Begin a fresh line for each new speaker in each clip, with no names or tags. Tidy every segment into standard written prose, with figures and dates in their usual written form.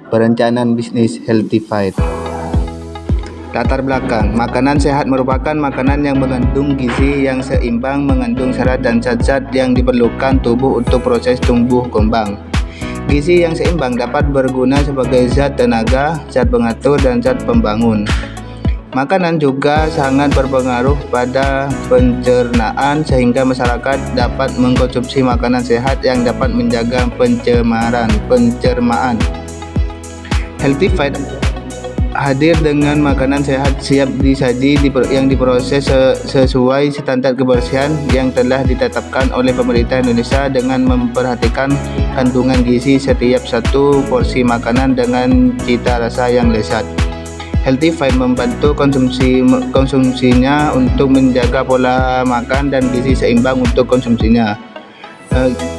Perencanaan bisnis Healthy Fight. Latar belakang, makanan sehat merupakan makanan yang mengandung gizi yang seimbang, mengandung serat dan zat-zat yang diperlukan tubuh untuk proses tumbuh kembang. Gizi yang seimbang dapat berguna sebagai zat tenaga, zat pengatur, dan zat pembangun. Makanan juga sangat berpengaruh pada pencernaan sehingga masyarakat dapat mengkonsumsi makanan sehat yang dapat menjaga pencernaan. Healthy Fight hadir dengan makanan sehat siap disaji yang diproses sesuai standar kebersihan yang telah ditetapkan oleh pemerintah Indonesia dengan memperhatikan kandungan gizi setiap satu porsi makanan dengan cita rasa yang lezat. Healthy Fight membantu konsumsinya untuk menjaga pola makan dan gizi seimbang untuk konsumsinya.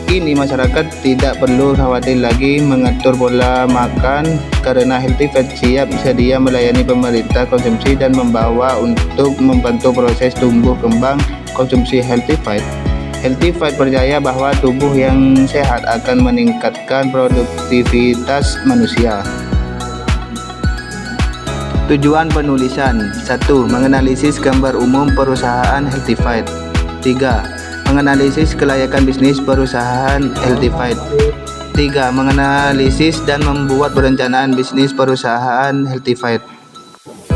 Kini masyarakat tidak perlu khawatir lagi mengatur pola makan karena Healthy Fight siap sedia melayani pemerintah konsumsi dan membawa untuk membantu proses tumbuh kembang konsumsi Healthy Fight. Healthy Fight percaya bahwa tubuh yang sehat akan meningkatkan produktivitas manusia. Tujuan penulisan: 1. Menganalisis gambar umum perusahaan Healthy Fight. 3. Menganalisis kelayakan bisnis perusahaan Healthy Fight. 3. Menganalisis dan membuat perencanaan bisnis perusahaan Healthy Fight.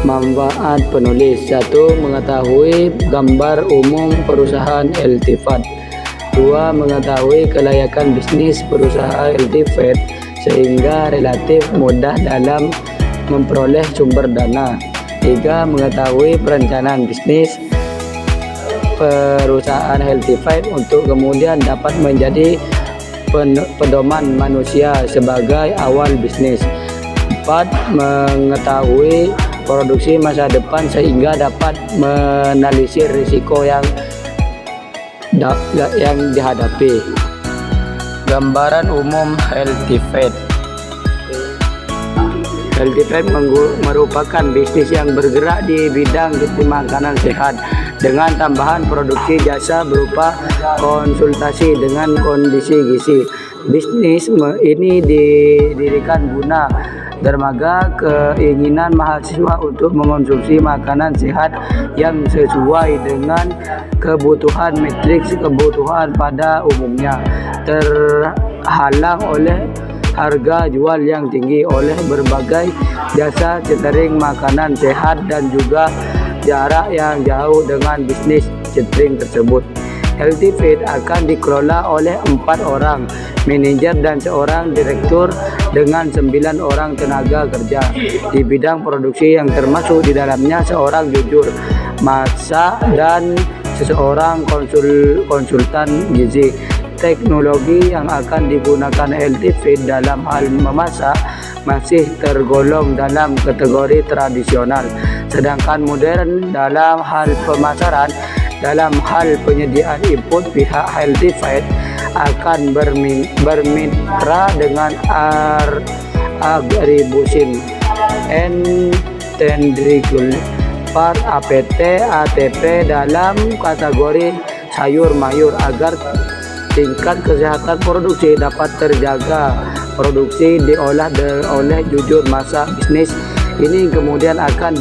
Manfaat penulis: 1. Mengetahui gambar umum perusahaan Healthy Fight. 2. Mengetahui kelayakan bisnis perusahaan Healthy Fight sehingga relatif mudah dalam memperoleh sumber dana. 3. Mengetahui perencanaan bisnis perusahaan Healthy Fight untuk kemudian dapat menjadi pedoman manusia sebagai awal bisnis. 4. Mengetahui produksi masa depan sehingga dapat menganalisis risiko yang dihadapi. Gambaran umum Healthy Fight. Healthy Fight merupakan bisnis yang bergerak di bidang makanan sehat dengan tambahan produksi jasa berupa konsultasi dengan kondisi gizi. Bisnis ini didirikan guna dermaga keinginan mahasiswa untuk mengonsumsi makanan sehat yang sesuai dengan kebutuhan matriks kebutuhan pada umumnya, terhalang oleh harga jual yang tinggi oleh berbagai jasa catering makanan sehat dan juga jarak yang jauh dengan bisnis catering tersebut. Healthy Fight akan dikelola oleh 4 orang manajer dan seorang direktur dengan 9 orang tenaga kerja di bidang produksi yang termasuk di dalamnya seorang jujur masak dan seorang konsultan gizi. Teknologi yang akan digunakan Healthy Fight dalam hal memasak masih tergolong dalam kategori tradisional, sedangkan modern dalam hal pemasaran. Dalam hal penyediaan input, pihak Healthy Fight akan bermitra dengan Agribusin, Tendrikul, Part APT, ATP dalam kategori sayur mayur agar tingkat kesehatan produksi dapat terjaga. Produksi diolah oleh jujur masak. Bisnis ini kemudian akan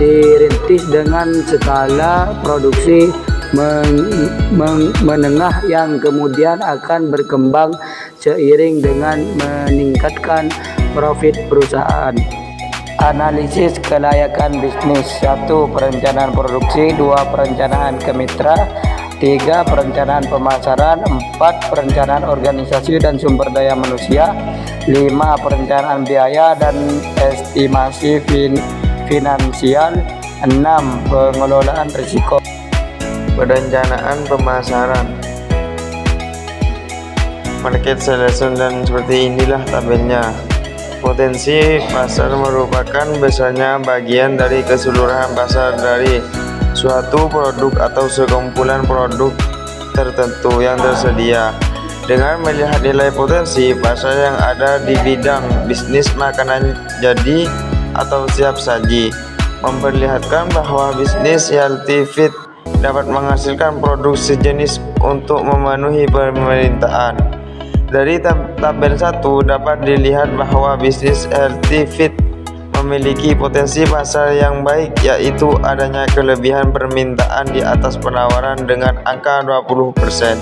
dirintis dengan skala produksi menengah yang kemudian akan berkembang seiring dengan meningkatkan profit perusahaan. Analisis kelayakan bisnis: 1. Perencanaan produksi. 2. Perencanaan kemitra. 3. Perencanaan pemasaran. 4. Perencanaan organisasi dan sumber daya manusia. 5. Perencanaan biaya dan estimasi finansial. 6. Pengelolaan risiko.
Perencanaan pemasaran, market selection, dan seperti inilah tabelnya. Potensi pasar merupakan besarnya bagian dari keseluruhan pasar dari suatu produk atau sekumpulan produk tertentu yang tersedia. Dengan melihat nilai potensi pasar yang ada di bidang bisnis makanan jadi atau siap saji, memperlihatkan bahwa bisnis Healthy Fight dapat menghasilkan produk sejenis untuk memenuhi permintaan. Dari tabel 1 dapat dilihat bahwa bisnis Healthy Fit memiliki potensi pasar yang baik, yaitu adanya kelebihan permintaan di atas penawaran dengan angka 20%.